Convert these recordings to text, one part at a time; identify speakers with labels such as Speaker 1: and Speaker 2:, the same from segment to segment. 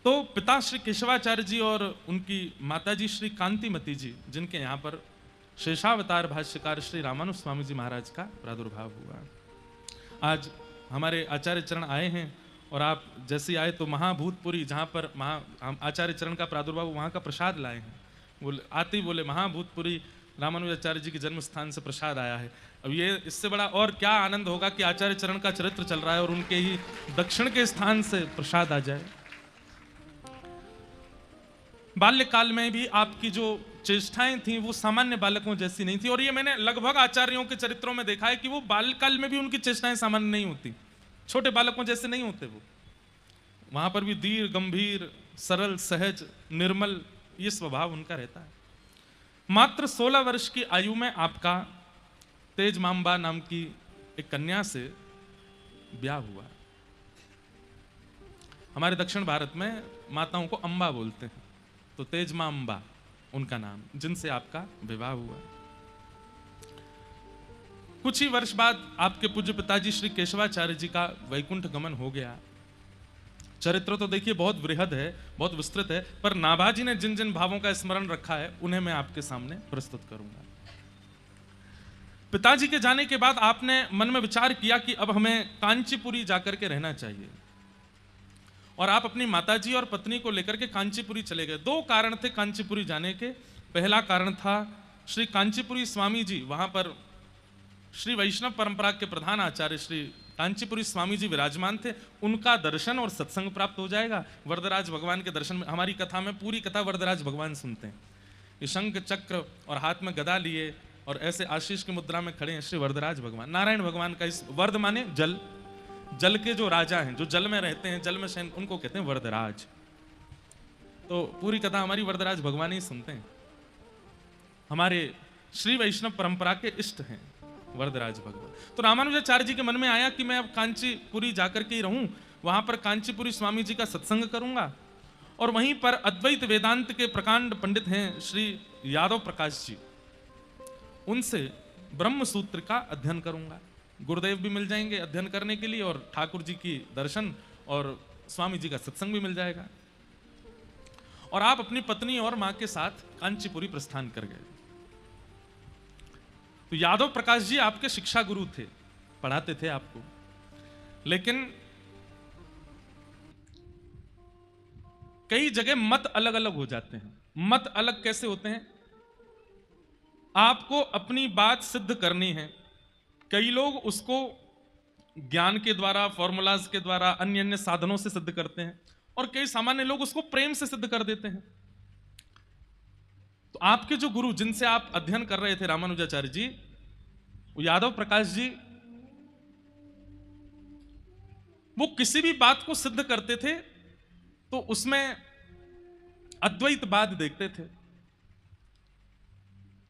Speaker 1: तो पिता श्री केशवाचार्य जी और उनकी माताजी श्री कांतिमती जी, जिनके यहाँ पर शेषावतार भाष्यकार श्री रामानुज स्वामी जी महाराज का प्रादुर्भाव हुआ। आज हमारे आचार्य चरण आए हैं और आप जैसे आए तो महाभूतपुरी, जहाँ पर आचार्य चरण का प्रादुर्भाव, वहाँ का प्रसाद लाए हैं। बोले आते ही बोले महाभूतपुरी रामानुजाचार्य जी के जन्म स्थान से प्रसाद आया है। अब ये इससे बड़ा और क्या आनंद होगा कि आचार्य चरण का चरित्र चल रहा है और उनके ही दक्षिण के स्थान से प्रसाद आ जाए। बाल्यकाल में भी आपकी जो चेष्टाएं थी वो सामान्य बालकों जैसी नहीं थी, और ये मैंने लगभग आचार्यों के चरित्रों में देखा है कि वो बाल्यकाल में भी उनकी चेष्टाएं सामान्य नहीं होती, छोटे बालकों जैसे नहीं होते। वो वहां पर भी धीर, गंभीर, सरल, सहज, निर्मल, ये स्वभाव उनका रहता है। मात्र 16 वर्ष की आयु में आपका तेज मांबा नाम की एक कन्या से ब्याह हुआ। हमारे दक्षिण भारत में माताओं को अंबा बोलते हैं, तो तेज मां अंबा उनका नाम, जिनसे आपका विवाह हुआ। कुछ ही वर्ष बाद आपके पूज्य पिताजी श्री केशवाचार्य जी का वैकुंठ गमन हो गया। चरित्र तो देखिए बहुत वृहद है, बहुत विस्तृत है, पर नाभाजी ने जिन जिन भावों का स्मरण रखा है उन्हें मैं आपके सामने प्रस्तुत करूंगा। पिताजी के जाने के बाद आपने मन में विचार किया कि अब हमें कांचीपुरी जाकर के रहना चाहिए, और आप अपनी माताजी और पत्नी को लेकर के कांचीपुरी चले गए। 2 कारण थे कांचीपुरी जाने के। पहला कारण था श्री कांचीपुरी स्वामी जी, वहां पर श्री वैष्णव परंपरा के प्रधान आचार्य श्री कांचीपुरी स्वामी जी विराजमान थे, उनका दर्शन और सत्संग प्राप्त हो जाएगा। वरदराज भगवान के दर्शन में, हमारी कथा में पूरी कथा वरदराज भगवान सुनते हैं। ये शंख चक्र और हाथ में गदा लिए और ऐसे आशीष की मुद्रा में खड़े हैं श्री वरदराज भगवान, नारायण भगवान का। इस वर्द माने जल, जल के जो राजा हैं, जो जल में रहते हैं, जल में शयन, उनको कहते हैं वरदराज। तो पूरी कथा हमारी वरदराज भगवान ही सुनते हैं। हमारे श्री वैष्णव परंपरा के इष्ट हैं वरदराज भगवान। तो रामानुजाचार्य जी के मन में आया कि मैं अब कांचीपुरी जाकर के ही रहूं, वहां पर कांचीपुरी स्वामी जी का सत्संग करूंगा, और वहीं पर अद्वैत वेदांत के प्रकांड पंडित हैं श्री यादव प्रकाश जी, उनसे ब्रह्म सूत्र का अध्ययन करूंगा। गुरुदेव भी मिल जाएंगे अध्ययन करने के लिए, और ठाकुर जी की दर्शन और स्वामी जी का सत्संग भी मिल जाएगा। और आप अपनी पत्नी और मां के साथ कांचीपुरी प्रस्थान कर गए। तो यादव प्रकाश जी आपके शिक्षा गुरु थे, पढ़ाते थे आपको, लेकिन कई जगह मत अलग अलग हो जाते हैं। मत अलग कैसे होते हैं? आपको अपनी बात सिद्ध करनी है, कई लोग उसको ज्ञान के द्वारा, फॉर्मूलाज के द्वारा, अन्य अन्य साधनों से सिद्ध करते हैं, और कई सामान्य लोग उसको प्रेम से सिद्ध कर देते हैं। तो आपके जो गुरु, जिनसे आप अध्ययन कर रहे थे रामानुजाचार्य जी, वो यादव प्रकाश जी, वो किसी भी बात को सिद्ध करते थे तो उसमें अद्वैतवाद देखते थे।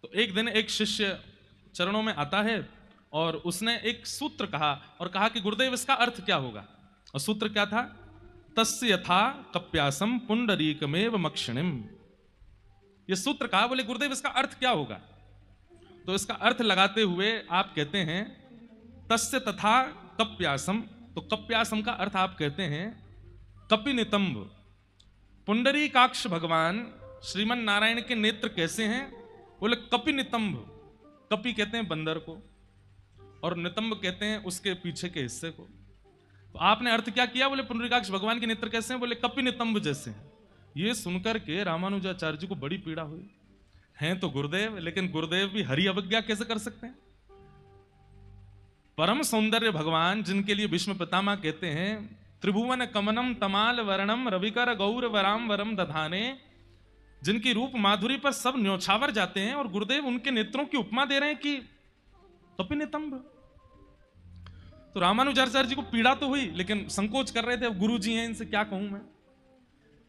Speaker 1: तो एक दिन एक शिष्य चरणों में आता है और उसने एक सूत्र कहा, और कहा कि गुरुदेव इसका अर्थ क्या होगा? और सूत्र क्या था? तस्य यथा कप्यासम पुंडरीकमेव मक्षिणिम। ये सूत्र कहा, बोले गुरुदेव इसका अर्थ क्या होगा? तो इसका अर्थ लगाते हुए आप कहते हैं तस्य तथा कप्यासम। तो कप्यासम का अर्थ आप कहते हैं कपिनितंब। पुंडरीकाक्ष भगवान श्रीमन नारायण के नेत्र कैसे हैं? बोले कपिनितंब। कपि कहते हैं बंदर को, और नितंब कहते हैं उसके पीछे के हिस्से को। तो आपने अर्थ क्या किया? बोले पुंडरीकाक्ष भगवान के नेत्र कैसे हैं? बोले कपिनितंब जैसे हैं। ये सुनकर के रामानुजाचार्य जी को बड़ी पीड़ा हुई। हैं तो गुरुदेव, लेकिन गुरुदेव भी हरि अवज्ञा कैसे कर सकते हैं? परम सौंदर्य भगवान, जिनके लिए भीष्म पितामह कहते हैं त्रिभुवन कमनम तमाल वरणम रविकर गौर वराम वरम दधाने, जिनकी रूप माधुरी पर सब न्योछावर जाते हैं, और गुरुदेव उनके नेत्रों की उपमा दे रहे हैं कि कपिनितंब। तो रामानुजाचार्य जी को पीड़ा तो हुई, लेकिन संकोच कर रहे थे, अब गुरु जी हैं, इनसे क्या कहूं मैं।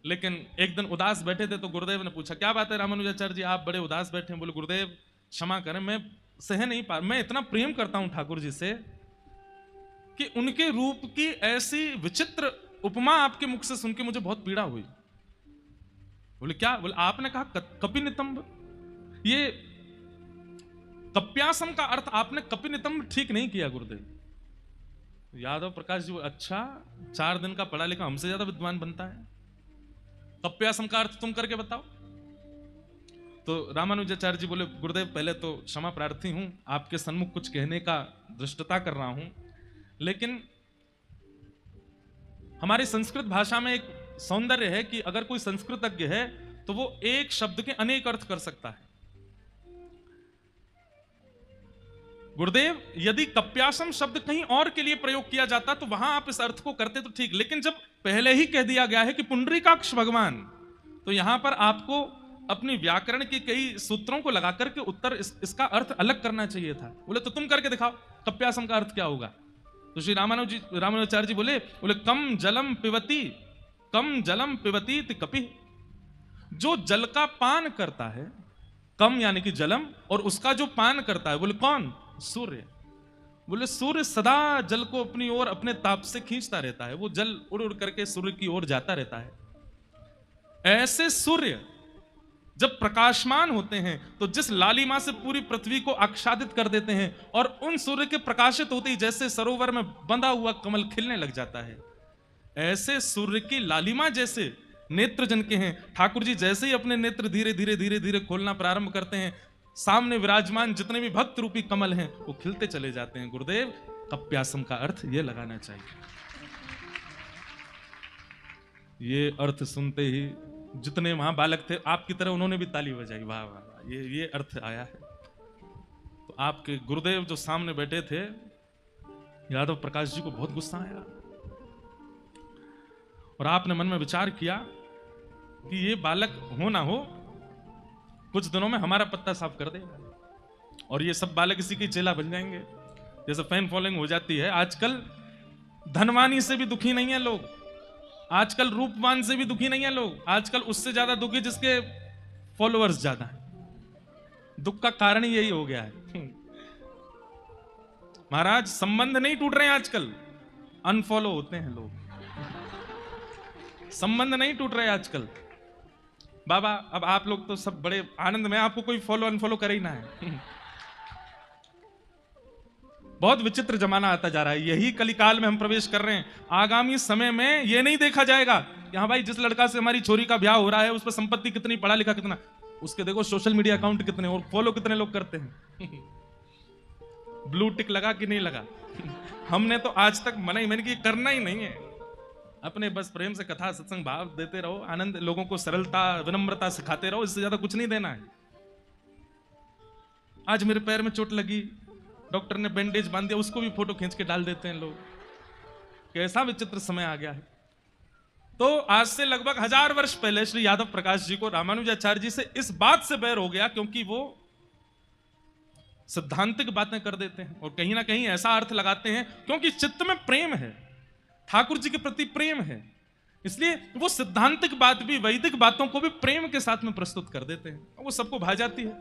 Speaker 1: लेकिन एक दिन उदास बैठे थे तो गुरुदेव ने पूछा, क्या बात है रामानुजाचार्य जी, आप बड़े उदास बैठे हैं? बोले गुरुदेव क्षमा करें, मैं सह नहीं पा, मैं इतना प्रेम करता हूं ठाकुर जी से कि उनके रूप की ऐसी विचित्र उपमा आपके मुख से सुन के मुझे बहुत पीड़ा हुई। बोले क्या? बोले आपने कहा कपिनितंब। ये कप्यासम का अर्थ आपने कपिनितंब ठीक नहीं किया गुरुदेव। यादव प्रकाश जी, अच्छा 4 दिन का पढ़ा लिखा हमसे ज्यादा विद्वान बनता है। कप्यासम का अर्थ तुम करके बताओ। तो रामानुजाचार्य जी बोले, गुरुदेव पहले तो क्षमा प्रार्थी हूं, आपके सन्मुख कुछ कहने का धृष्टता कर रहा हूं, लेकिन हमारी संस्कृत भाषा में एक सौंदर्य है कि अगर कोई संस्कृतज्ञ है तो वो एक शब्द के अनेक अर्थ कर सकता है। गुरुदेव, यदि कप्यासम शब्द कहीं और के लिए प्रयोग किया जाता तो वहां आप इस अर्थ को करते तो ठीक, लेकिन जब पहले ही कह दिया गया है कि पुंडरीकाक्ष भगवान, तो यहां पर आपको अपनी व्याकरण के कई सूत्रों को लगाकर के उत्तर इसका अर्थ अलग करना चाहिए था। बोले तो तुम करके दिखाओ, कप्यासम का अर्थ क्या होगा। तो श्री रामानुजाचार्य जी बोले कम जलम पिबती कपि, जो जल का पान करता है, कम यानी कि जलम, और उसका जो पान करता है, बोले कौन, सूर्य। बोले सूर्य सदा जल को अपनी ओर अपने ताप से खींचता रहता है, वो जल उड़ उड़ करके सूर्य की ओर जाता रहता है। ऐसे सूर्य जब प्रकाशमान होते हैं तो जिस लालिमा से पूरी पृथ्वी को आच्छादित कर देते हैं, और उन सूर्य के प्रकाशित होते ही जैसे सरोवर में बंधा हुआ कमल खिलने लग जाता है, ऐसे सूर्य की लालिमा जैसे नेत्र जन के हैं ठाकुर जी। जैसे ही अपने नेत्र धीरे धीरे धीरे धीरे खोलना प्रारंभ करते हैं, सामने विराजमान जितने भी भक्त रूपी कमल हैं वो खिलते चले जाते हैं। गुरुदेव, कप्यासम का अर्थ ये लगाना चाहिए। ये अर्थ सुनते ही जितने वहां बालक थे आपकी तरह उन्होंने भी ताली बजाई, वाह वाह वाह, ये अर्थ आया है। तो आपके गुरुदेव जो सामने बैठे थे यादव प्रकाश जी को बहुत गुस्सा आया, और आपने मन में विचार किया कि ये बालक हो ना हो, कुछ दिनों में हमारा पत्ता साफ कर देगा और ये सब बालक इसी के चेला बन जाएंगे। जैसे फैन फॉलोइंग हो जाती है आजकल, धनवानी से भी दुखी नहीं है लोग, आजकल रूपवान से भी दुखी नहीं है लोग, आजकल उससे ज्यादा दुखी जिसके फॉलोअर्स ज्यादा हैं। दुख का कारण ही यही हो गया है महाराज। संबंध नहीं टूट रहे हैं आजकल, अनफॉलो होते हैं लोग, संबंध नहीं टूट रहे आजकल। बाबा अब आप लोग तो सब बड़े आनंद में, आपको कोई फॉलो अनफॉलो करे ही ना है बहुत विचित्र जमाना आता जा रहा है, यही कलिकाल में हम प्रवेश कर रहे हैं। आगामी समय में यह नहीं देखा जाएगा कि हाँ भाई जिस लड़का से हमारी छोरी का ब्याह हो रहा है उस पर संपत्ति कितनी, पढ़ा लिखा कितना, उसके देखो सोशल मीडिया अकाउंट कितने और फॉलो कितने लोग करते हैं ब्लू टिक लगा कि नहीं लगा हमने तो आज तक मना ही मैंने कि करना ही नहीं है। अपने बस प्रेम से कथा सत्संग भाव देते रहो, आनंद, लोगों को सरलता विनम्रता सिखाते रहो, इससे ज्यादा कुछ नहीं देना है। आज मेरे पैर में चोट लगी, डॉक्टर ने बैंडेज बांध दिया, उसको भी फोटो खींच के डाल देते हैं लोग। कैसा विचित्र समय आ गया है। तो आज से लगभग 1000 वर्ष पहले श्री यादव प्रकाश जी को रामानुजाचार्य जी से इस बात से बैर हो गया क्योंकि वो सिद्धांतिक बातें कर देते हैं और कहीं ना कहीं ऐसा अर्थ लगाते हैं क्योंकि चित्त में प्रेम है, ठाकुर जी के प्रति प्रेम है, इसलिए वो सिद्धांतिक बात भी, वैदिक बातों को भी प्रेम के साथ में प्रस्तुत कर देते हैं। वो सबको भा जाती है।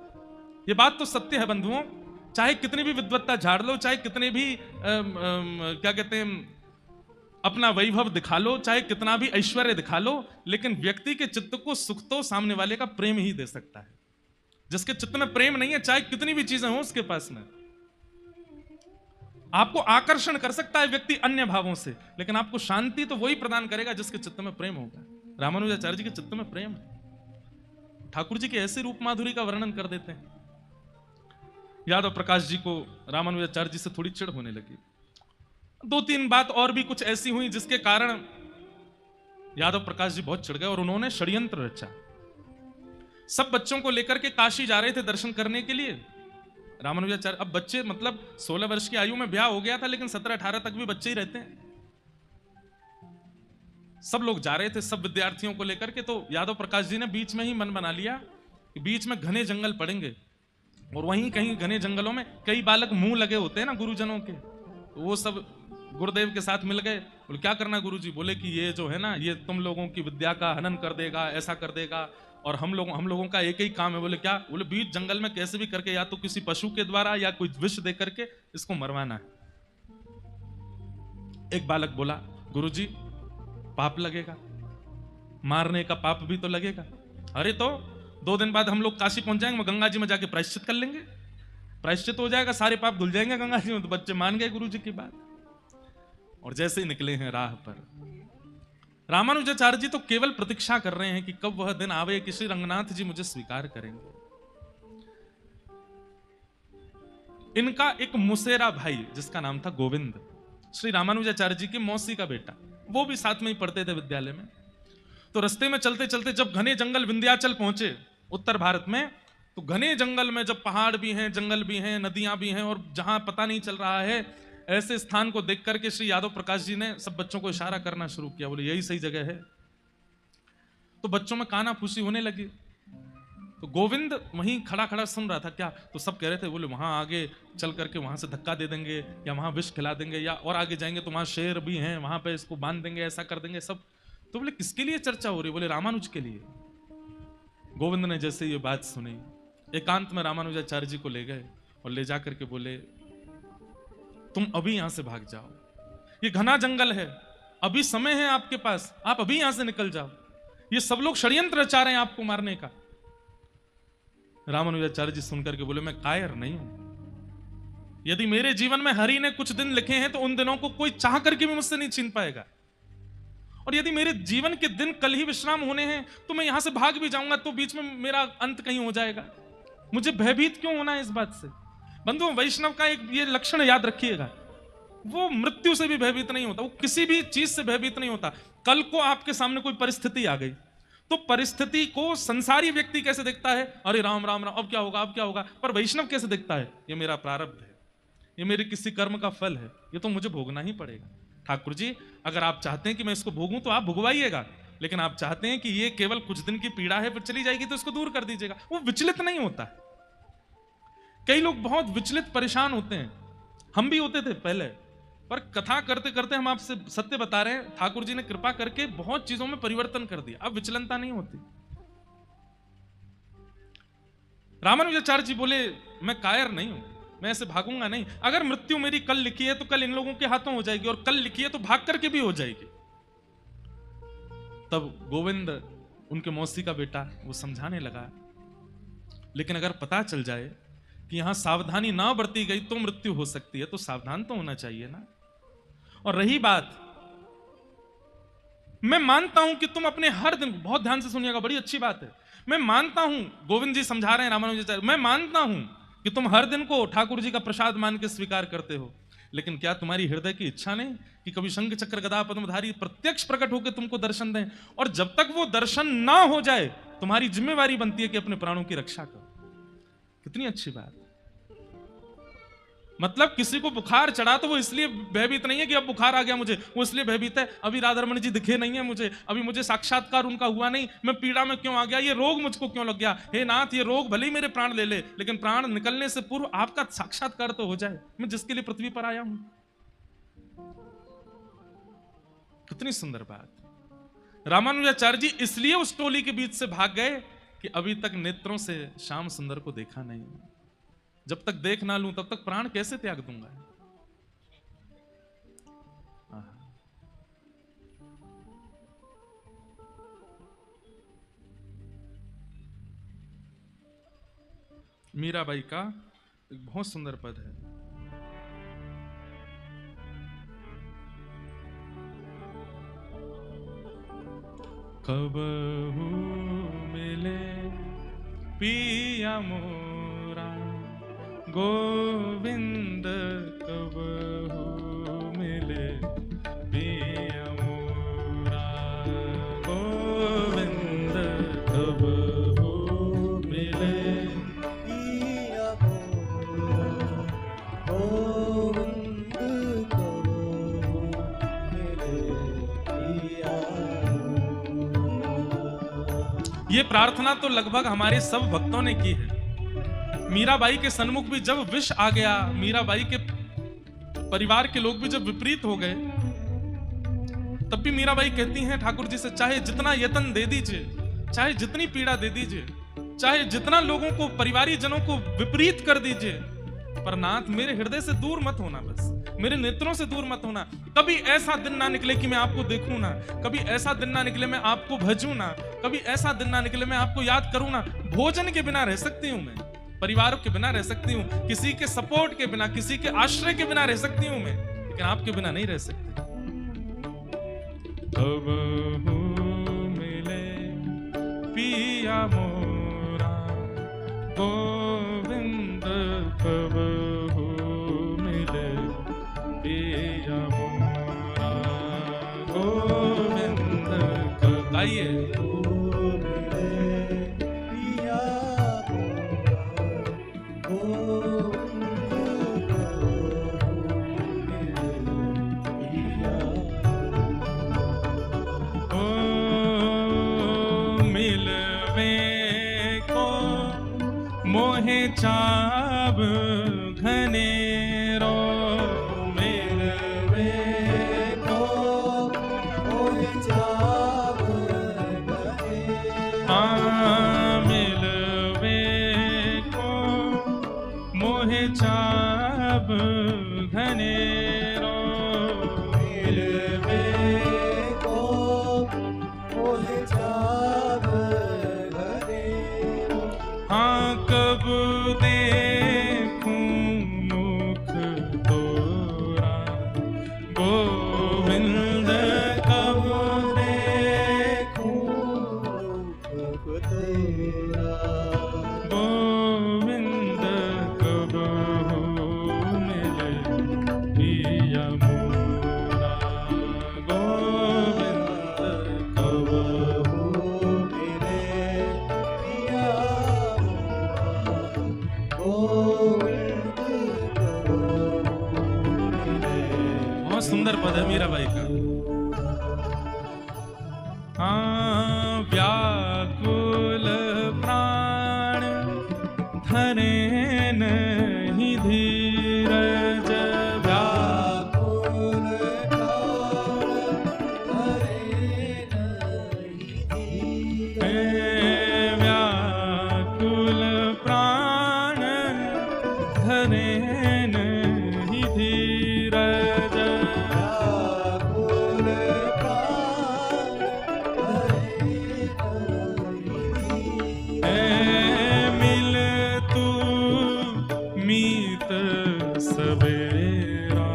Speaker 1: ये बात तो सत्य है बंधुओं, चाहे कितनी भी विद्वत्ता झाड़ लो, चाहे कितने भी क्या कहते हैं अपना वैभव दिखा लो, चाहे कितना भी ऐश्वर्य दिखा लो, लेकिन व्यक्ति के चित्त को सुख तो सामने वाले का प्रेम ही दे सकता है। जिसके चित्त में प्रेम नहीं है, चाहे कितनी भी चीजें हो उसके पास में, आपको आकर्षण कर सकता है व्यक्ति अन्य भावों से, लेकिन आपको शांति तो वही प्रदान करेगा जिसके चित्त में प्रेम होगा। रामानुजाचार्य जी के चित्त में प्रेम है। ठाकुर जी के ऐसे रूप माधुरी का वर्णन कर देते हैं। यादव प्रकाश जी को रामानुजाचार्य जी से थोड़ी चिढ़ होने लगी। 2-3 बात और भी कुछ ऐसी हुई जिसके कारण यादव प्रकाश जी बहुत चिढ़ गए और उन्होंने षड्यंत्र रचा। सब बच्चों को लेकर के काशी जा रहे थे दर्शन करने के लिए। रामानुजाचार्य, अब बच्चे मतलब 16 वर्ष की आयु में ब्याह हो गया था, लेकिन 17-18 तक भी बच्चे ही रहते हैं। सब लोग जा रहे थे, सब विद्यार्थियों को लेकर के। तो यादव प्रकाश जी ने बीच में ही मन बना लिया कि बीच में घने जंगल पड़ेंगे और वहीं कहीं घने जंगलों में कई बालक मुंह लगे होते हैं ना गुरुजनों के, तो वो सब गुरुदेव के साथ मिल गए। बोले क्या करना गुरुजी? बोले कि ये जो है ना, ये तुम लोगों की विद्या का हनन कर देगा, ऐसा कर देगा, और हम लोगों का एक ही काम है। बोले क्या? बोले बीच जंगल में कैसे भी करके या तो किसी पशु के द्वारा या कोई विष दे करके इसको मरवाना है। एक बालक बोला गुरुजी पाप लगेगा, मारने का पाप भी तो लगेगा। अरे तो 2 दिन बाद हम लोग काशी पहुंच जाएंगे, गंगा जी में जाके प्रायश्चित कर लेंगे, प्रायश्चित हो जाएगा, सारे पाप धुल जाएंगे गंगा जी में। तो बच्चे मान गए गुरुजी की बात और जैसे ही निकले हैं राह पर, रामानुजाचार्य जी तो केवल प्रतीक्षा कर रहे हैं कि कब वह दिन आवे कि श्री रंगनाथ जी मुझे स्वीकार करेंगे। इनका एक मुसेरा भाई जिसका नाम था गोविंद, श्री रामानुजाचार्य जी की मौसी का बेटा, वो भी साथ में ही पढ़ते थे विद्यालय में। तो रास्ते में चलते चलते जब घने जंगल विंध्याचल पहुंचे उत्तर भारत में, तो घने जंगल में जब पहाड़ भी हैं, जंगल भी हैं, नदियां भी हैं, और जहां पता नहीं चल रहा है, ऐसे स्थान को देख करके श्री यादव प्रकाश जी ने सब बच्चों को इशारा करना शुरू किया, बोले यही सही जगह है। तो बच्चों में काना फूसी होने लगी। तो गोविंद वहीं खड़ा खड़ा सुन रहा था, क्या? तो सब कह रहे थे, बोले वहां आगे चल करके वहां से धक्का दे देंगे, या वहां विष खिला देंगे, या और आगे जाएंगे तो वहां शेर भी हैं, वहां पे इसको बांध देंगे, ऐसा कर देंगे सब। तो बोले किसके लिए चर्चा हो रही? बोले रामानुज के लिए। गोविंद ने जैसे ये बात सुनी, एकांत में रामानुजाचार्य जी को ले गए और ले जाकर के बोले, तुम अभी यहां से भाग जाओ, ये घना जंगल है, अभी समय है आपके पास, आप अभी यहां से निकल जाओ, ये सब लोग षड्यंत्र रचा रहे हैं आपको मारने का। रामानुजाचार्य जी सुनकर के बोले, मैं कायर नहीं हूं। यदि मेरे जीवन में हरि ने कुछ दिन लिखे हैं तो उन दिनों को कोई चाह करके भी मुझसे नहीं छीन पाएगा। और यदि मेरे जीवन के दिन कल ही विश्राम होने हैं तो मैं यहां से भाग भी जाऊंगा तो बीच में मेरा अंत कहीं हो जाएगा। मुझे भयभीत क्यों होना है इस बात से? बंधुओं, वैष्णव का एक ये लक्षण याद रखिएगा, वो मृत्यु से भी भयभीत नहीं होता, वो किसी भी चीज से भयभीत नहीं होता। कल को आपके सामने कोई परिस्थिति आ गई तो परिस्थिति को संसारी व्यक्ति कैसे देखता है? अरे राम राम राम, अब क्या होगा, अब क्या होगा? पर वैष्णव कैसे देखता है? ये मेरा प्रारब्ध है, ये मेरे किसी कर्म का फल है, ये तो मुझे भोगना ही पड़ेगा। ठाकुर जी, अगर आप चाहते हैं कि मैं इसको भोगूं तो आप भुगवाइएगा, लेकिन आप चाहते हैं कि ये केवल कुछ दिन की पीड़ा है फिर चली जाएगी तो इसको दूर कर दीजिएगा। वो विचलित नहीं होता। कई लोग बहुत विचलित परेशान होते हैं, हम भी होते थे पहले, पर कथा करते करते हम आपसे सत्य बता रहे हैं, ठाकुर जी ने कृपा करके बहुत चीजों में परिवर्तन कर दिया, अब विचलनता नहीं होती। रामानुजाचार्य जी बोले, मैं कायर नहीं हूं, मैं ऐसे भागूंगा नहीं। अगर मृत्यु मेरी कल लिखी है तो कल इन लोगों के हाथों हो जाएगी, और कल लिखी है तो भाग करके भी हो जाएगी। तब गोविंद, उनके मौसी का बेटा, वो समझाने लगा, लेकिन अगर पता चल जाए कि यहां सावधानी ना बरती गई तो मृत्यु हो सकती है, तो सावधान तो होना चाहिए ना। और रही बात, मैं मानता हूं कि तुम अपने हर दिन, बहुत ध्यान से सुनिएगा, बड़ी अच्छी बात है, मैं मानता हूं, गोविंद जी समझा रहे हैं रामानुजाचार्य, मैं मानता हूं कि तुम हर दिन को ठाकुर जी का प्रसाद मान के स्वीकार करते हो, लेकिन क्या तुम्हारी हृदय की इच्छा नहीं कि कभी शंख चक्र गदा पद्मधारी प्रत्यक्ष प्रकट होकर तुमको दर्शन दें? और जब तक वो दर्शन ना हो जाए तुम्हारी जिम्मेवारी बनती है कि अपने प्राणों की रक्षा करो। कितनी अच्छी बात। मतलब किसी को बुखार चढ़ा तो वो इसलिए भयभीत नहीं है कि अब बुखार आ गया मुझे, वो इसलिए भयभीत है अभी राधारमण जी दिखे नहीं है मुझे, अभी मुझे साक्षात्कार उनका हुआ नहीं, मैं पीड़ा में क्यों आ गया, ये रोग मुझको क्यों लग गया, हे नाथ ये रोग भले ही मेरे प्राण ले ले, लेकिन प्राण निकलने से पूर्व आपका साक्षात्कार तो हो जाए, मैं जिसके लिए पृथ्वी पर आया हूं। कितनी सुंदर बात। रामानुजाचार्य जी इसलिए उस टोली के बीच से भाग गए कि अभी तक नेत्रों से श्याम सुंदर को देखा नहीं, जब तक देख ना लूं तब तक प्राण कैसे त्याग दूंगा। मीराबाई का एक बहुत सुंदर पद है, कबहू मिले पिया मोरा गोविंद, कबहू मिले पिया मोरा गोविंद, कबहू मिले पिया मोरा गोविंद, कबहू मिले पिया मोरा। ये प्रार्थना तो लगभग हमारे सब भक्तों ने की है। मीराबाई के सन्मुख भी जब विष आ गया, मीराबाई के परिवार के लोग भी जब विपरीत हो गए, तब भी मीराबाई कहती हैं ठाकुर जी से, चाहे जितना यत्न दे दीजिए, चाहे जितनी पीड़ा दे दीजिए, चाहे जितना लोगों को, परिवारी जनों को विपरीत कर दीजिए, पर नाथ मेरे हृदय से दूर मत होना, बस मेरे नेत्रों से दूर मत होना। कभी ऐसा दिन ना निकले कि मैं आपको देखूं ना, कभी ऐसा दिन ना निकले मैं आपको भजूं ना, कभी ऐसा दिन ना निकले मैं आपको याद करूं ना। भोजन के बिना रह सकती हूं मैं, परिवार के बिना रह सकती हूं, किसी के सपोर्ट के बिना, किसी के आश्रय के बिना रह सकती हूं मैं, लेकिन आपके बिना नहीं रह सकती। कब हो मिले पिया मोरा गोविंद, कब हो मिले पिया मोरा गोविंद। गाइए मोहे चाब घनेरो, मिलवे को मोहे चाब घनेरो, मिलवे को मोहे चाब घनेरो, मिलवे को मोहे चाब घनेरो। हाँ कब देखूं मुख तोरा गोविंद, कब देखूं मुख तेरा गोविंद, कब हो मिले पिया मोरा गोविंद, कब हो मिले पिया बहुत सुंदर पद है मीराबाई का। हाँ व्याकुल प्राण धरे नहीं धीरज, व्याकुल प्राण धरे नहीं धीरज, व्याकुल प्राण धरे नहीं धीरज, व्याकुल प्राण धरे नहीं धीरज। मिल तू मीत सवेरा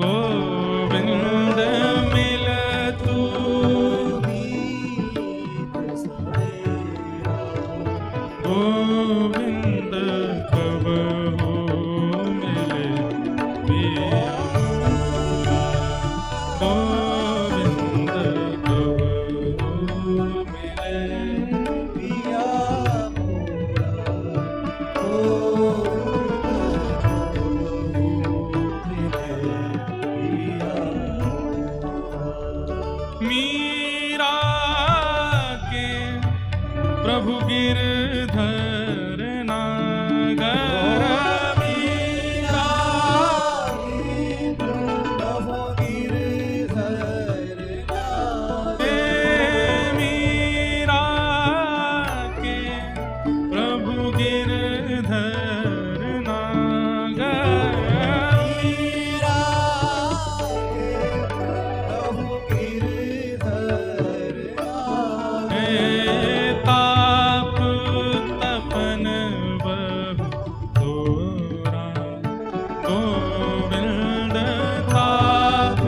Speaker 1: गोविंद, मिल तू मीत सवेरा गोविंद, कब हो मिले पिया गोविंद, कब हो मिले पिया मोरा मीरा के प्रभु गिरधर नागर, मीरा के प्रभु गिरधर नागर, मीरा के प्रभु गिरधर नागर, मीरा के प्रभु गिरधर नागर। ताप तपन बहु तोरा गोविंद, ताप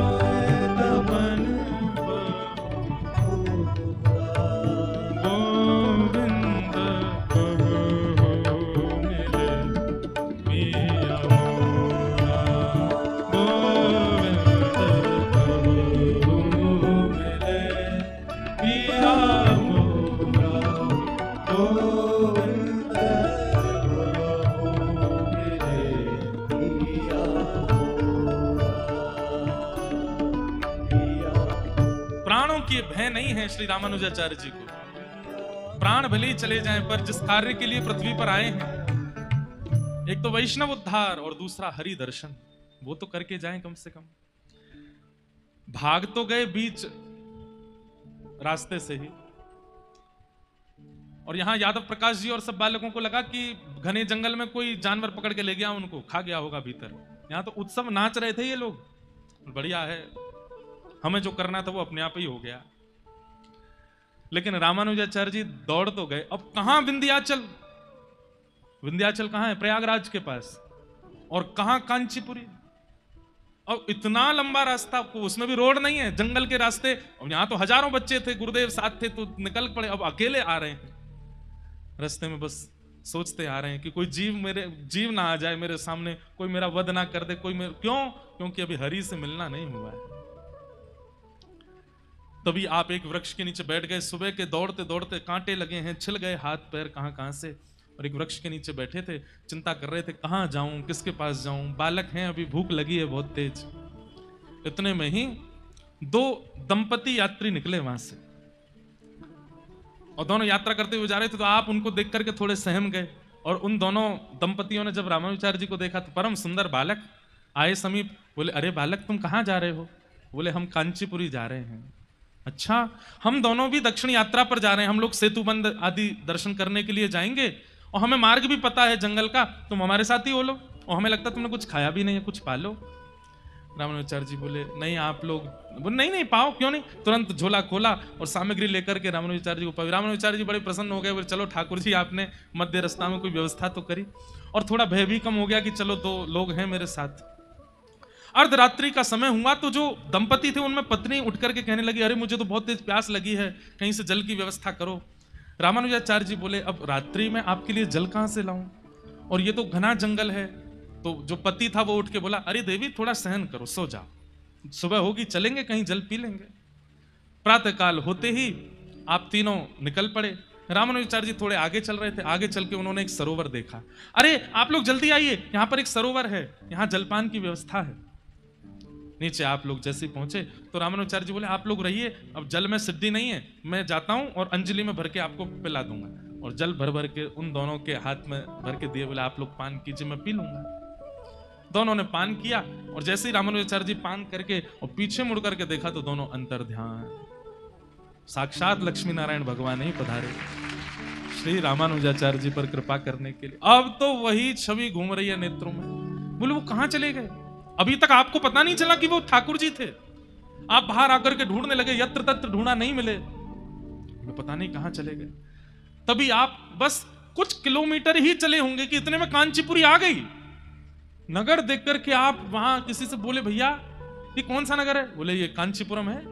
Speaker 1: तपन बहु गोविंद, कब हो मिले पिया मोरा गोविंद, कब हो मिले पिया मोरा गोविंद, कब हो मिले पिया मोरा। प्राणों की भय नहीं है श्री रामानुजाचार्य जी को। प्राण भले ही चले जाएं, पर जिस कार्य के लिए पृथ्वी पर आए हैं, एक तो वैष्णव उद्धार और दूसरा हरि दर्शन, वो तो करके जाएं कम से कम। भाग तो गए बीच रास्ते से ही, और यहां यादव प्रकाश जी और सब बालकों को लगा कि घने जंगल में कोई जानवर पकड़ के ले गया, उनको खा गया होगा भीतर। यहां तो उत्सव नाच रहे थे ये लोग, बढ़िया है, हमें जो करना था वो अपने आप ही हो गया। लेकिन रामानुजाचार्य जी दौड़ तो गए। अब कहां विंध्याचल, विंध्याचल कहां है? प्रयागराज के पास। और कहां कांचीपुरी? और इतना लंबा रास्ता, उसमें भी रोड नहीं है, जंगल के रास्ते। और यहाँ तो हजारों बच्चे थे, गुरुदेव साथ थे तो निकल पड़े। अब अकेले आ रहे हैं रास्ते में, बस सोचते आ रहे हैं कि कोई जीव ना आ जाए मेरे सामने, कोई मेरा वध ना कर दे, क्योंकि अभी हरि से मिलना नहीं हुआ है। तभी आप एक वृक्ष के नीचे बैठ गए। सुबह के दौड़ते दौड़ते कांटे लगे हैं, छिल गए हाथ पैर कहां से, और एक वृक्ष के नीचे बैठे थे, चिंता कर रहे थे कहां जाऊं, किसके पास जाऊं, बालक हैं, अभी भूख लगी है बहुत तेज। इतने में ही दो दंपति यात्री निकले वहां से, और दोनों यात्रा करते हुए जा रहे थे। तो आप उनको देख करके थोड़े सहम गए, और उन दोनों दंपतियों ने जब रामानुजाचार्य जी को देखा तो परम सुंदर बालक आए समीप। बोले, अरे बालक तुम कहां जा रहे हो? बोले, हम कांचीपुरी जा रहे हैं। अच्छा, हम दोनों भी दक्षिण यात्रा पर जा रहे हैं, हम लोग सेतुबंद आदि दर्शन करने के लिए जाएंगे, और हमें मार्ग भी पता है जंगल का, तुम हमारे साथ ही हो लो, और हमें लगता तुमने कुछ खाया भी नहीं है, कुछ पालो। रामानुजाचार्य जी बोले, नहीं आप लोग, बोले नहीं पाओ, क्यों नहीं। तुरंत झोला खोला और सामग्री लेकर के रामानुजाचार्य जी को पाई। रामानुजाचार्य जी बड़े प्रसन्न हो गए, बोले चलो ठाकुर जी आपने मध्य रास्ता में कोई व्यवस्था तो करी, और थोड़ा भय भी कम हो गया कि चलो दो लोग हैं मेरे साथ। अर्धरात्रि का समय हुआ तो जो दंपति थे उनमें पत्नी उठ करके कहने लगी, अरे मुझे तो बहुत तेज प्यास लगी है, कहीं से जल की व्यवस्था करो। रामानुजाचार्य जी बोले, अब रात्रि में आपके लिए जल कहां से लाऊं, और ये तो घना जंगल है। तो जो पति था वो उठ के बोला, अरे देवी थोड़ा सहन करो, सो जाओ, सुबह होगी चलेंगे, कहीं जल पी लेंगे। प्रातःकाल होते ही आप तीनों निकल पड़े। रामानुजाचार्य जी थोड़े आगे चल रहे थे, आगे चल के उन्होंने एक सरोवर देखा। अरे आप लोग जल्दी आइए, यहाँ पर एक सरोवर है, यहाँ जलपान की व्यवस्था है। नीचे आप लोग जैसे पहुंचे तो रामानुजाचार्य जी बोले, आप लोग रहिए, अब जल में सिद्धि नहीं है, मैं जाता हूं और अंजलि में भर के आपको पिला दूंगा। और जल भर भर के उन दोनों के हाथ में भर के दिए, बोले आप लोग पान कीजिए, मैं पी लूंगा। दोनों ने पान किया, और जैसे ही रामानुजाचार्य जी पान करके और पीछे मुड़ करके देखा तो दोनों अंतर ध्यान, साक्षात लक्ष्मी नारायण भगवान ही पधारे श्री रामानुजाचार्य जी पर कृपा करने के लिए। अब तो वही छवि घूम रही है नेत्रों में। बोले, वो कहां चले गए? अभी तक आपको पता नहीं चला कि वो ठाकुर जी थे। आप बाहर आकर के ढूंढने लगे, यत्र तत्र ढूंढा, नहीं मिले, पता नहीं कहां चले गए। तभी आप बस कुछ किलोमीटर ही चले होंगे कि इतने में कांचीपुरी आ गई। नगर देख करके आप वहां किसी से बोले, भैया ये कौन सा नगर है? बोले, ये कांचीपुरम है।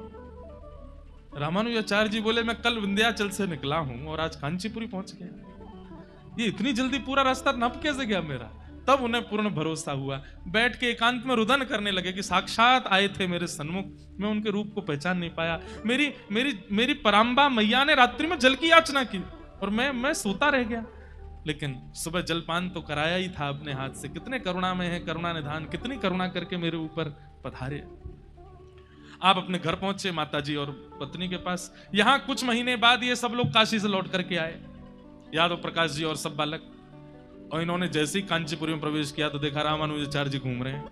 Speaker 1: रामानुजाचार्य जी बोले, मैं कल विंध्याचल से निकला हूं और आज कांचीपुरी पहुंच गया। ये इतनी जल्दी पूरा रास्ता नप कैसे गया मेरा? तब उन्हें पूर्ण भरोसा हुआ। बैठ के एकांत में रुदन करने लगे कि साक्षात आए थे मेरे सन्मुख, मैं उनके रूप को पहचान नहीं पाया। मेरी मेरी मेरी पराम्बा मैया ने रात्रि में जल की याचना की और मैं सोता रह गया, लेकिन सुबह जलपान तो कराया ही था अपने हाथ से। कितने करुणा में है करुणा निधान, कितनी करुणा करके मेरे ऊपर पधारे। आप अपने घर पहुंचे माताजी और पत्नी के पास। यहां कुछ महीने बाद ये सब लोग काशी से लौट करके आए, यादव प्रकाश जी और सब बालक। और इन्होंने जैसे ही कांचीपुरी में प्रवेश किया तो देखा रामानुजाचार्य जी घूम रहे हैं।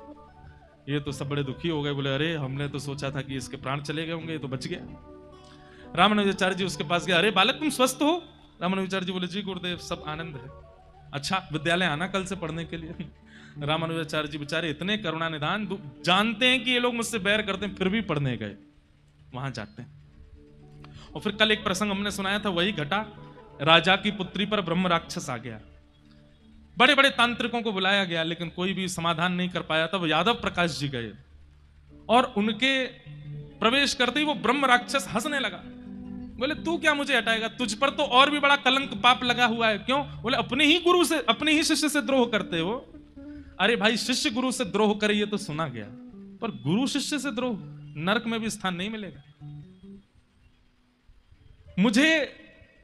Speaker 1: ये तो सब बड़े दुखी हो गए, बोले, अरे हमने तो सोचा था कि इसके प्राण चले गए होंगे, ये तो बच गया। रामानुजाचार्य जी उसके पास गए, अरे बालक तुम स्वस्थ हो? रामानुजाचार्य जी बोले, जी गुरुदेव सब आनंद है। अच्छा, विद्यालय आना कल से पढ़ने के लिए। रामानुजाचार्य जी बेचारे इतने करुणा निधान, जानते हैं कि ये लोग मुझसे बैर करते हैं, फिर भी पढ़ने गए, वहां जाते हैं। और फिर कल एक प्रसंग हमने सुनाया था, वही घटा। राजा की पुत्री पर ब्रह्म राक्षस आ गया। बड़े बड़े तांत्रिकों को बुलाया गया, लेकिन कोई भी समाधान नहीं कर पाया। तब यादव प्रकाश जी गए और उनके प्रवेश करते ही वो ब्रह्म राक्षस हंसने लगा। बोले, तू क्या मुझे हटाएगा? तुझ पर तो और भी बड़ा कलंक पाप लगा हुआ है। क्यों? बोले, अपने ही गुरु से, अपने ही शिष्य से द्रोह करते हो। अरे भाई, शिष्य गुरु से द्रोह करे ये तो सुना गया, पर गुरु शिष्य से द्रोह, नरक में भी स्थान नहीं मिलेगा। मुझे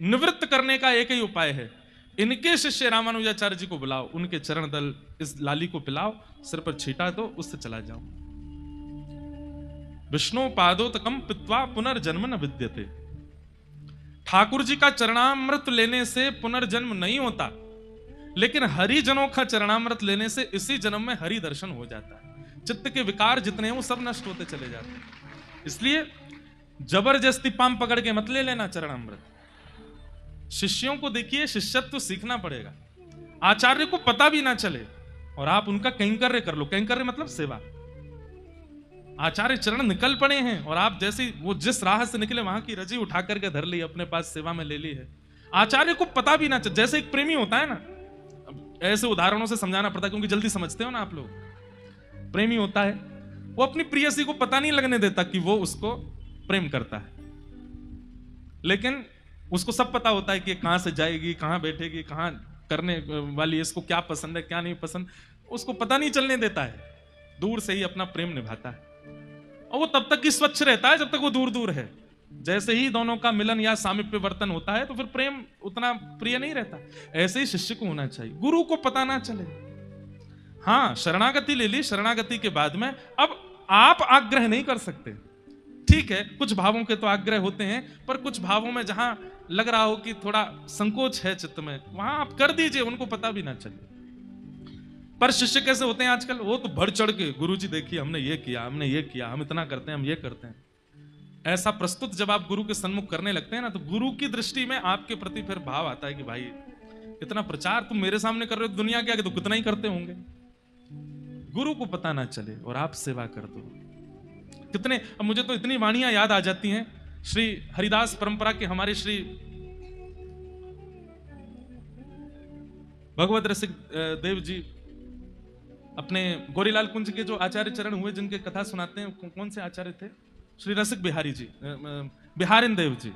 Speaker 1: निवृत्त करने का एक ही उपाय है, इनके शिष्य रामानुजाचार्य जी को बुलाओ, उनके चरण दल इस लाली को पिलाओ, सिर पर छीटा दो, उससे चला जाओ। विष्णु पादोतकम पित्वा पुनर्जन्म न विद्यते। ठाकुर जी का चरणामृत लेने से पुनर्जन्म नहीं होता, लेकिन हरि जनों का चरणामृत लेने से इसी जन्म में हरि दर्शन हो जाता है। चित्त के विकार जितने हैं वो सब नष्ट होते चले जाते हैं। इसलिए जबरदस्ती पाम पकड़ के मत ले लेना चरणामृत। शिष्यों को देखिए, शिष्यत्व तो सीखना पड़ेगा। आचार्य को पता भी ना चले और आप उनका कैंकर्य कर लो। कैंकर्य मतलब सेवा। आचार्य चरण निकल पड़े हैं और आप जैसे वो जिस राह से निकले वहां की रजी उठा करके धर ली, अपने पास सेवा में ले ली है। आचार्य को पता भी ना चले। जैसे एक प्रेमी होता है ना, ऐसे उदाहरणों से समझाना पड़ता है क्योंकि जल्दी समझते हो ना आप लोग। प्रेमी होता है वो अपनी प्रियसी को पता नहीं लगने देता कि वो उसको प्रेम करता है, लेकिन उसको सब पता होता है कि कहां से जाएगी, कहां बैठेगी, कहां करने वाली है, इसको क्या पसंद है क्या नहीं पसंद, उसको पता नहीं चलने देता है, दूर से ही अपना प्रेम निभाता है। और वो तब तक ही स्वच्छ रहता है जब तक वो दूर दूर है। जैसे ही दोनों का मिलन या सामीप्य वर्तन होता है तो फिर प्रेम उतना प्रिय नहीं रहता। ऐसे ही शिष्य को होना चाहिए, गुरु को पता ना चले। हाँ, शरणागति ले ली, शरणागति के बाद में अब आप आग्रह नहीं कर सकते, ठीक है, कुछ भावों के तो आग्रह होते हैं, पर कुछ भावों में जहां लग रहा हो कि थोड़ा संकोच है चित्त में, वहां आप कर दीजिए, उनको पता भी ना चले। पर शिष्य कैसे होते हैं आजकल, वो तो बढ़ चढ़ के गुरुजी देखिए हमने ये किया, हमने ये किया, हम इतना करते हैं, हम ये करते हैं। ऐसा प्रस्तुत जब आप गुरु के सन्मुख करने लगते हैं ना, तो गुरु की दृष्टि में आपके प्रति फिर भाव आता है कि भाई इतना प्रचार तुम मेरे सामने कर रहे हो, दुनिया के आगे तो कितना ही करते होंगे। गुरु को पता ना चले और आप सेवा कर दो। कितने, अब मुझे तो इतनी वाणियां याद आ जाती हैं श्री हरिदास परंपरा के हमारे श्री भगवत रसिक देव जी, अपने गोरीलाल कुंज के जो आचार्य चरण हुए, जिनके कथा सुनाते हैं, कौन से आचार्य थे, श्री रसिक बिहारी जी, बिहारिन देव जी,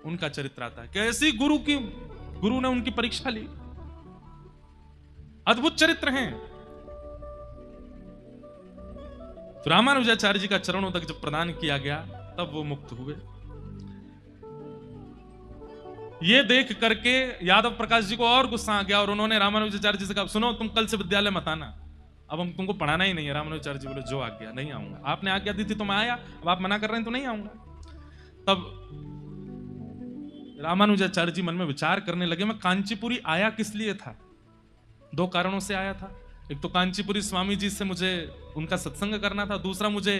Speaker 1: उनका चरित्र आता है। कैसी गुरु ने उनकी परीक्षा ली, अद्भुत चरित्र हैं। तो रामानुजाचार्य जी का चरणों तक जब प्रदान किया गया तब वो मुक्त हुए। ये देख करके यादव प्रकाश जी को और गुस्सा आ गया और उन्होंने रामानुजाचार्य जी से कहा, सुनो तुम कल से विद्यालय मत आना, अब हम तुमको पढ़ाना ही नहीं है। रामानुजाचार्य जी बोले, जो आज्ञा, नहीं आऊंगा, आपने आज्ञा दी थी तो मैं आया, अब आप मना कर रहे हैं तो नहीं आऊंगा। तब रामानुजाचार्य जी मन में विचार करने लगे, मैं कांचीपुरी आया किस लिए था। दो कारणों से आया था, एक तो कांचीपुरी स्वामी जी से मुझे उनका सत्संग करना था, दूसरा मुझे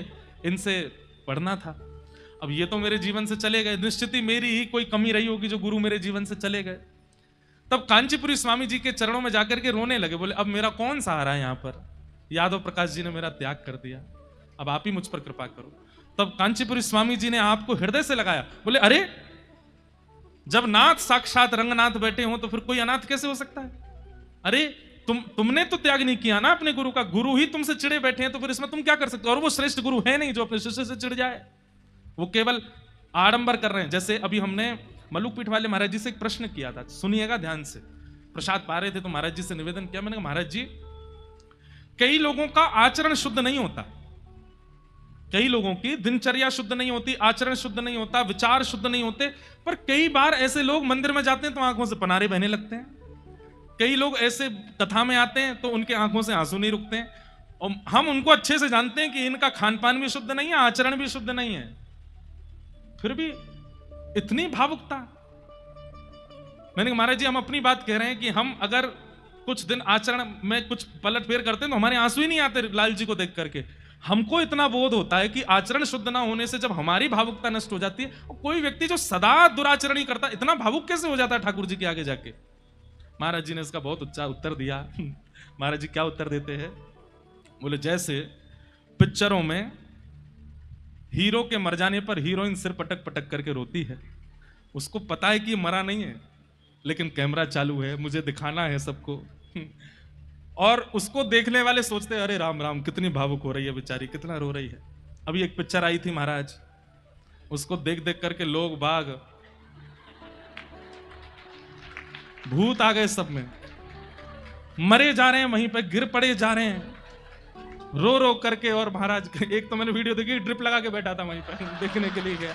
Speaker 1: इनसे पढ़ना था। अब ये तो मेरे जीवन से चले गए, निश्चित ही मेरी ही कोई कमी रही होगी जो गुरु मेरे जीवन से चले गए। तब कांचीपुरी स्वामी जी के चरणों में जाकर के रोने लगे, बोले अब मेरा कौन सहारा है यहाँ पर, यादव प्रकाश जी ने मेरा त्याग कर दिया, अब आप ही मुझ पर कृपा करो। तब कांचीपुरी स्वामी जी ने आपको हृदय से लगाया, बोले अरे जब नाथ साक्षात रंगनाथ बैठे हो तो फिर कोई अनाथ कैसे हो सकता है। अरे तुमने तो त्याग नहीं किया ना अपने गुरु का, गुरु ही तुमसे चिड़े बैठे हैं, तो फिर इसमें तुम क्या कर सकते हो। और वो श्रेष्ठ गुरु है नहीं जो अपने शिष्य से चिढ़ जाए, वो केवल आडंबर कर रहे हैं। जैसे अभी हमने मल्लुक पीठ वाले महाराज जी से एक प्रश्न किया था, सुनिएगा ध्यान से, प्रसाद पा रहे थे तो महाराज जी से निवेदन किया, मैंने कहा महाराज जी कई लोगों का आचरण शुद्ध नहीं होता, कई लोगों की दिनचर्या शुद्ध नहीं होती, आचरण शुद्ध नहीं होता, विचार शुद्ध नहीं होते, पर कई बार ऐसे लोग मंदिर में जाते हैं तो आंखों से पनारे बहने लगते हैं, कई लोग ऐसे कथा में आते हैं तो उनके आंखों से आंसू नहीं रुकते हैं, और हम उनको अच्छे से जानते हैं कि इनका खान पान भी शुद्ध नहीं है, आचरण भी शुद्ध नहीं है, फिर भी इतनी भावुकता। मैंने कहा महाराज जी हम अपनी बात कह रहे हैं कि हम अगर कुछ दिन आचरण में कुछ पलट फेर करते हैं तो हमारे आंसू ही नहीं आते लाल जी को देख करके। हमको इतना बोध होता है कि आचरण शुद्ध ना होने से जब हमारी भावुकता नष्ट हो जाती है, और कोई व्यक्ति जो सदा दुराचरण करता है इतना भावुक कैसे हो जाता है ठाकुर जी के आगे जाके। महाराज जी ने इसका बहुत अच्छा उत्तर दिया। महाराज जी क्या उत्तर देते हैं, बोले जैसे पिक्चरों में हीरो के मर जाने पर हीरोइन सिर पटक पटक करके रोती है, उसको पता है कि मरा नहीं है लेकिन कैमरा चालू है, मुझे दिखाना है सबको, और उसको देखने वाले सोचते हैं अरे राम राम कितनी भावुक हो रही है बेचारी, कितना रो रही है। अभी एक पिक्चर आई थी महाराज, उसको देख देख करके लोग बाग भूत आ गए, सब में मरे जा रहे हैं, वहीं पे गिर पड़े जा रहे हैं रो रो करके। और महाराज एक तो मैंने वीडियो देखी, ड्रिप लगा के बैठा था वहीं पर देखने के लिए गया,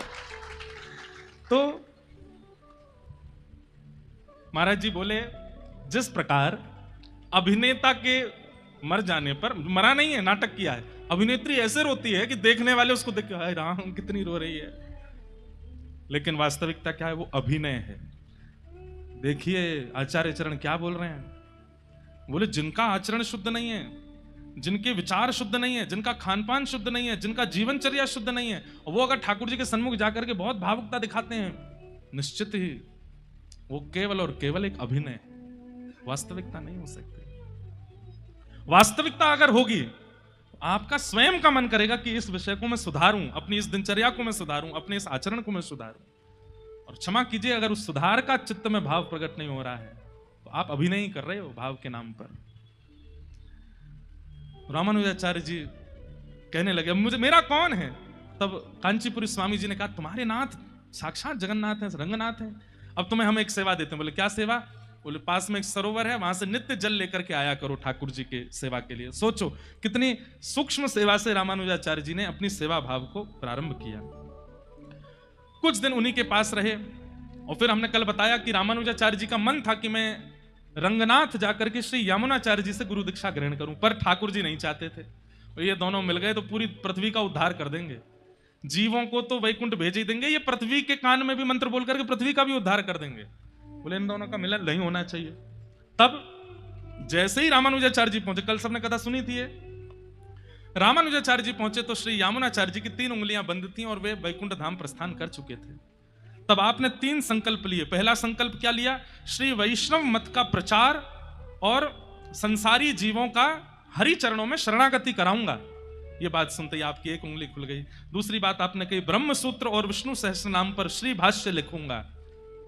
Speaker 1: तो महाराज जी बोले जिस प्रकार अभिनेता के मर जाने पर, मरा नहीं है नाटक किया है, अभिनेत्री ऐसे रोती है कि देखने वाले उसको देख के हाय राम कितनी रो रही है, लेकिन वास्तविकता क्या है, वो अभिनय है। देखिए आचार्य चरण क्या बोल रहे हैं, बोले जिनका आचरण शुद्ध नहीं है, जिनके विचार शुद्ध नहीं है, जिनका खानपान शुद्ध नहीं है, जिनका जीवनचर्या शुद्ध नहीं है, वो अगर ठाकुर जी के सन्मुख जाकर के बहुत भावुकता दिखाते हैं, निश्चित ही वो केवल और केवल एक अभिनय है, वास्तविकता नहीं हो सकती। वास्तविकता अगर होगी आपका स्वयं का मन करेगा कि इस विषय को मैं सुधारूं, अपनी इस दिनचर्या को मैं सुधारूं, अपने इस आचरण को मैं सुधारूं। और क्षमा कीजिए अगर उस सुधार का चित्त में भाव प्रकट नहीं हो रहा है तो आप अभिनय ही कर रहे हो भाव के नाम पर। रामानुजाचार्य जी कहने लगे अब मुझे मेरा कौन है। तब कांचीपुरी स्वामी जी ने कहा तुम्हारे नाथ साक्षात जगन्नाथ हैं, रंगनाथ हैं, अब तुम्हें हम एक सेवा देते हैं। बोले क्या सेवा? बोले पास में एक सरोवर है, वहां से नित्य जल लेकर के आया करो ठाकुर जी के सेवा के लिए। सोचो कितनी सूक्ष्म सेवा से रामानुजाचार्य जी ने अपनी सेवा भाव को प्रारंभ किया। कुछ दिन उन्हीं के पास रहे और फिर हमने कल बताया कि रामानुजाचार्य जी का मन था कि मैं रंगनाथ जाकर के श्री यामुनाचार्य जी से गुरु दीक्षा ग्रहण करूं, पर ठाकुर जी नहीं चाहते थे। और ये दोनों मिल गए तो पूरी पृथ्वी का उद्धार कर देंगे, जीवों को तो वैकुंठ भेज ही देंगे, ये पृथ्वी के कान में भी मंत्र बोल करके पृथ्वी का भी उद्धार कर देंगे। बोले इन दोनों का मिलन नहीं होना चाहिए। तब जैसे ही रामानुजाचार्य जी पहुंचे, कल सबने कथा सुनी थी, रामानुजाचार्य जी पहुंचे तो श्री यामुनाचार्य जी की 3 उंगलियां बंद थी और वे वैकुंठ धाम प्रस्थान कर चुके थे। तब आपने 3 संकल्प लिए। पहला संकल्प क्या लिया? श्री वैष्णव मत का प्रचार और संसारी जीवों का हरि चरणों में शरणागति कराऊंगा। ये बात सुनते ही आपकी एक उंगली खुल गई। दूसरी बात आपने कही ब्रह्म सूत्र और विष्णु सहस्त्र नाम पर श्री भाष्य लिखूंगा,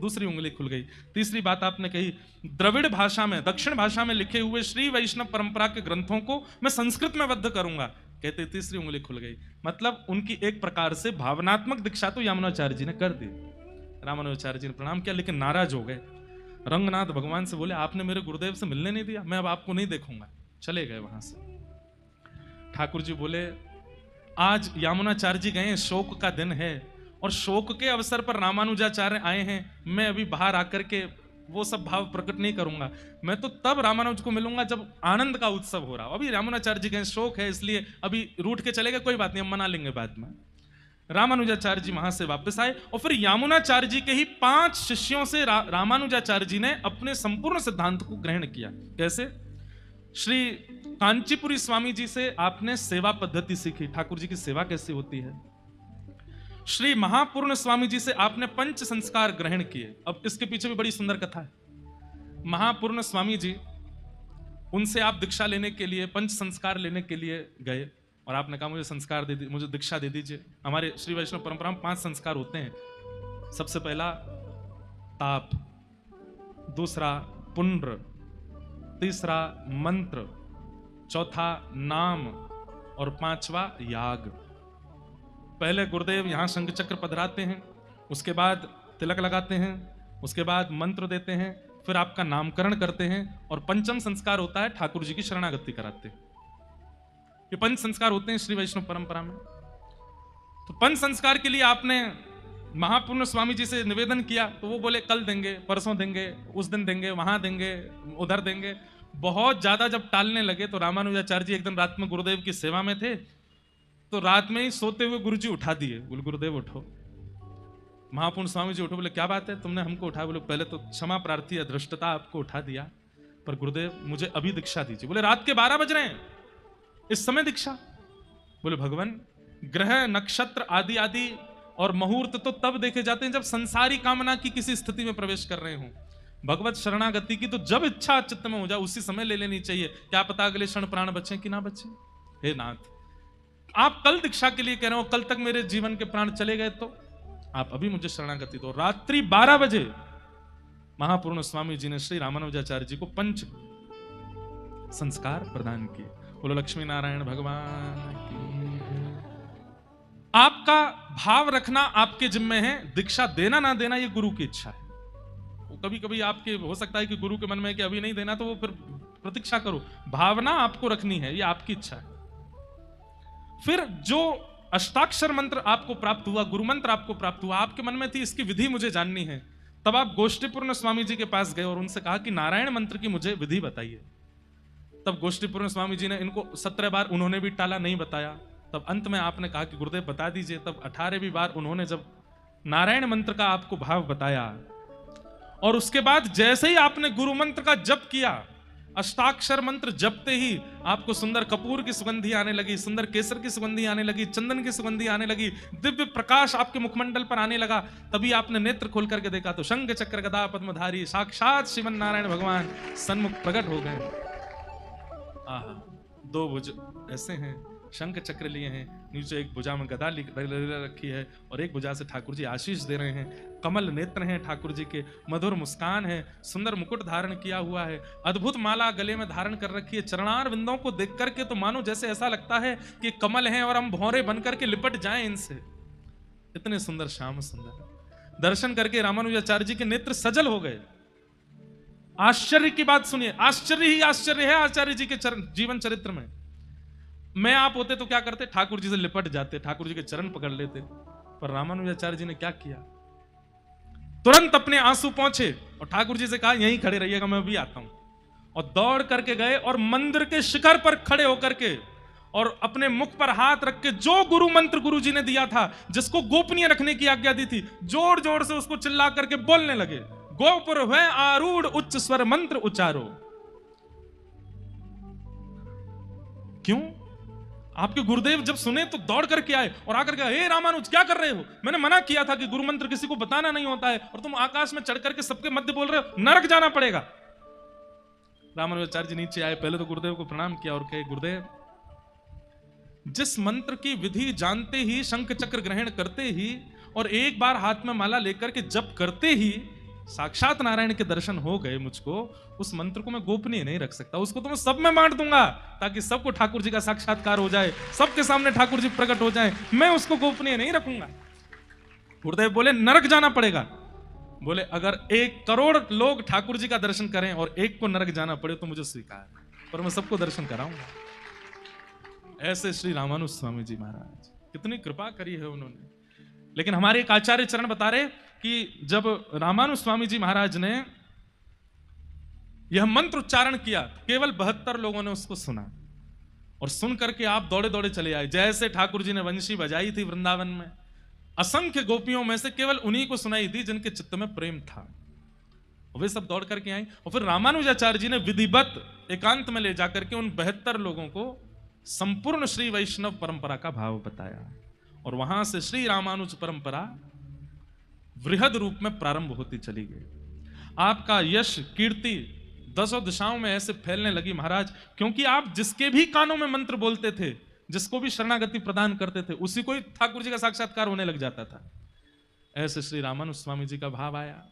Speaker 1: दूसरी उंगली खुल गई। तीसरी बात आपने कही द्रविड़ भाषा में, दक्षिण भाषा में लिखे हुए श्री वैष्णव परंपरा के ग्रंथों को मैं संस्कृत में बद्ध करूंगा, कहते तीसरी उंगली खुल गई। मतलब उनकी एक प्रकार से भावनात्मक दीक्षा तो यामुनाचार्य जी ने कर दी। रामानुजाचार्य जी ने प्रणाम किया लेकिन नाराज हो गए। रंगनाथ भगवान से बोले आपने मेरे गुरुदेव से मिलने नहीं दिया, मैं अब आपको नहीं देखूंगा। चले गए वहां से। ठाकुर जी बोले आज यामुनाचार्य जी गए, शोक का दिन है और शोक के अवसर पर रामानुजाचार्य आए हैं, मैं अभी बाहर आकर के वो सब भाव प्रकट नहीं करूंगा। मैं तो तब रामानुज को मिलूंगा जब आनंद का उत्सव हो रहा हो। अभी रामानुजाचार्य जी गए, शोक है, इसलिए अभी रूठ के चले गए, कोई बात नहीं, हम मना लेंगे बाद में। रामानुजाचार्य जी वहां से वापस आए और फिर यामुनाचार्य जी के ही 5 शिष्यों से रामानुजाचार्य जी ने अपने संपूर्ण सिद्धांत को ग्रहण किया। कैसे? श्री कांचीपुरी स्वामी जी से आपने सेवा पद्धति सीखी, ठाकुर जी की सेवा कैसे होती है। श्री महापूर्ण स्वामी जी से आपने पंच संस्कार ग्रहण किए। अब इसके पीछे भी बड़ी सुंदर कथा है। महापूर्ण स्वामी जी, उनसे आप दीक्षा लेने के लिए, पंच संस्कार लेने के लिए गए और आपने कहा मुझे संस्कार दे दीजिए, मुझे दीक्षा दे दीजिए। हमारे श्री वैष्णव परंपरा में 5 संस्कार होते हैं। सबसे पहला ताप, दूसरा पुण्र, तीसरा मंत्र, चौथा नाम और 5वां याग। पहले गुरुदेव यहां शंख चक्र पधराते हैं, उसके बाद तिलक लगाते हैं, उसके बाद मंत्र देते हैं, फिर आपका नामकरण करते हैं और पंचम संस्कार होता है ठाकुर जी की शरणागति कराते हैं। ये 5 संस्कार होते हैं श्री वैष्णव परंपरा में। तो 5 संस्कार के लिए आपने महापूर्ण स्वामी जी से निवेदन किया तो वो बोले कल देंगे, परसों देंगे, उस दिन देंगे, वहां देंगे, उधर देंगे। बहुत ज्यादा जब टालने लगे तो रामानुजाचार्य जी एक दिन रात में गुरुदेव की सेवा में थे, तो रात में ही सोते हुए गुरुजी उठा दिए। बोले गुरुदेव उठो। महापूर्ण स्वामी जी उठो। बोले क्या बात है, तुमने हमको उठाया? बोले पहले तो क्षमा प्रार्थी अधृष्टता आपको उठा दिया, पर गुरुदेव मुझे अभी दीक्षा दीजिए। बोले रात के 12 बज रहे हैं, इस समय दीक्षा? बोले भगवान ग्रह नक्षत्र आदि आदि और मुहूर्त तो तब देखे जाते हैं जब संसारी कामना की किसी स्थिति में प्रवेश कर रहे हो। भगवत शरणागति की तो जब इच्छा चित्त में हो जाए उसी समय ले लेनी चाहिए। क्या पता अगले क्षण प्राण बचे कि ना बचे। हे नाथ, आप कल दीक्षा के लिए कह रहे हो, कल तक मेरे जीवन के प्राण चले गए तो आप अभी मुझे शरणागति दो। रात्रि 12 बजे महापूर्ण स्वामी जी ने श्री रामानुजाचार्य जी को पंच संस्कार प्रदान किए। बोलो लक्ष्मी नारायण भगवान की। आपका भाव रखना आपके जिम्मे है, दीक्षा देना ना देना ये गुरु की इच्छा है। कभी कभी आपके हो सकता है कि गुरु के मन में कि अभी नहीं देना, तो वो फिर प्रतीक्षा करो। भावना आपको रखनी है, ये आपकी इच्छा है। फिर जो अष्टाक्षर मंत्र आपको प्राप्त हुआ, गुरु मंत्र आपको प्राप्त हुआ, आपके मन में थी इसकी विधि मुझे जाननी है। तब आप गोष्ठीपूर्ण स्वामी जी के पास गए और उनसे कहा कि नारायण मंत्र की मुझे विधि बताइए। तब गोष्ठीपूर्ण स्वामी जी ने इनको 17 बार उन्होंने भी टाला, नहीं बताया। तब अंत में आपने कहा कि गुरुदेव बता दीजिए। तब 18वीं बार उन्होंने जब नारायण मंत्र का आपको भाव बताया और उसके बाद जैसे ही आपने गुरु मंत्र का जप किया, अष्टाक्षर मंत्र जपते ही आपको सुंदर कपूर की सुगंधी आने लगी, सुंदर केसर की सुगंधी आने लगी, चंदन की सुगंधी आने लगी, दिव्य प्रकाश आपके मुखमंडल पर आने लगा। तभी आपने नेत्र खोल करके देखा तो शंख चक्र गदा पद्मधारी साक्षात श्रीमन नारायण भगवान सन्मुख प्रकट हो गए। आहा, 2 भुज ऐसे हैं, शंख चक्र लिए हैं, नीचे एक भुजा में गदा रखी है और एक भुजा से ठाकुर जी आशीष दे रहे हैं। कमल नेत्र हैं ठाकुर जी के, मधुर मुस्कान है, सुंदर मुकुट धारण किया हुआ है, अद्भुत माला गले में धारण कर रखी है। चरणार बिंदों को देख करके तो मानो जैसे ऐसा लगता है कि कमल हैं और हम भौरे बन करके लिपट जाएं इनसे। इतने सुंदर श्याम सुंदर। दर्शन करके रामानुजाचार्य जी के नेत्र सजल हो गए। आश्चर्य की बात सुनिए, आश्चर्य ही आश्चर्य है आचार्य जी के जीवन चरित्र में। मैं आप होते तो क्या करते? ठाकुर जी से लिपट जाते, ठाकुर जी के चरण पकड़ लेते। पर रामानुजाचार्य जी ने क्या किया? तुरंत अपने आंसू पहुंचे और ठाकुर जी से कहा यहीं खड़े रहिएगा, मैं भी आता हूं। और दौड़ करके गए और मंदिर के शिखर पर खड़े होकर के और अपने मुख पर हाथ रख के जो गुरु मंत्र गुरु जी ने दिया था, जिसको गोपनीय रखने की आज्ञा दी थी, जोर जोर से उसको चिल्ला करके बोलने लगे, गोपुर है आरूढ़ उच्च स्वर मंत्र उच्चारो। क्यों? आपके गुरुदेव जब सुने तो दौड़ करके आए और आकर के, हे रामानुज क्या कर रहे हो? मैंने मना किया था कि गुरु मंत्र किसी को बताना नहीं होता है और तुम आकाश में चढ़ करके सबके मध्य बोल रहे हो, नरक जाना पड़ेगा। रामानुजाचार्य जी नीचे आए, पहले तो गुरुदेव को प्रणाम किया और कहे, गुरुदेव जिस मंत्र की विधि जानते ही, शंख चक्र ग्रहण करते ही और एक बार हाथ में माला लेकर के जप करते ही साक्षात नारायण के दर्शन हो गए मुझको, उस मंत्र को मैं गोपनीय नहीं रख सकता। उसको तो मैं सब में बांट दूंगा ताकि सबको ठाकुर जी का साक्षात्कार हो जाए, सबके सामने ठाकुर जी प्रकट हो जाए। मैं उसको गोपनीय नहीं रखूंगा। गुरुदेव बोले नरक जाना पड़ेगा। बोले अगर 1 करोड़ लोग ठाकुर जी का दर्शन करें और एक को नरक जाना पड़े तो मुझे स्वीकार है, पर मैं सबको दर्शन कराऊंगा। ऐसे श्री रामानुज स्वामी जी महाराज, कितनी कृपा करी है उन्होंने। लेकिन हमारे एक आचार्य चरण बता रहे कि जब रामानुज स्वामी जी महाराज ने यह मंत्र उच्चारण किया, केवल 72 लोगों ने उसको सुना और सुन करके आप दौड़े दौड़े चले आए। जैसे ठाकुर जी ने वंशी बजाई थी वृंदावन में, असंख्य गोपियों में से केवल उन्हीं को सुनाई थी जिनके चित्त में प्रेम था। वे सब दौड़ करके आई और फिर रामानुजाचार्य जी ने विधिवत एकांत में ले जाकर के उन 72 लोगों को संपूर्ण श्री वैष्णव परंपरा का भाव बताया और वहां से श्री रामानुज परंपरा वृहद रूप में प्रारंभ होती चली गई। आपका यश कीर्ति 10 दिशाओं में ऐसे फैलने लगी महाराज, क्योंकि आप जिसके भी कानों में मंत्र बोलते थे, जिसको भी शरणागति प्रदान करते थे, उसी को ही ठाकुर जी का साक्षात्कार होने लग जाता था। ऐसे श्री रामानुज स्वामी जी का भाव आया।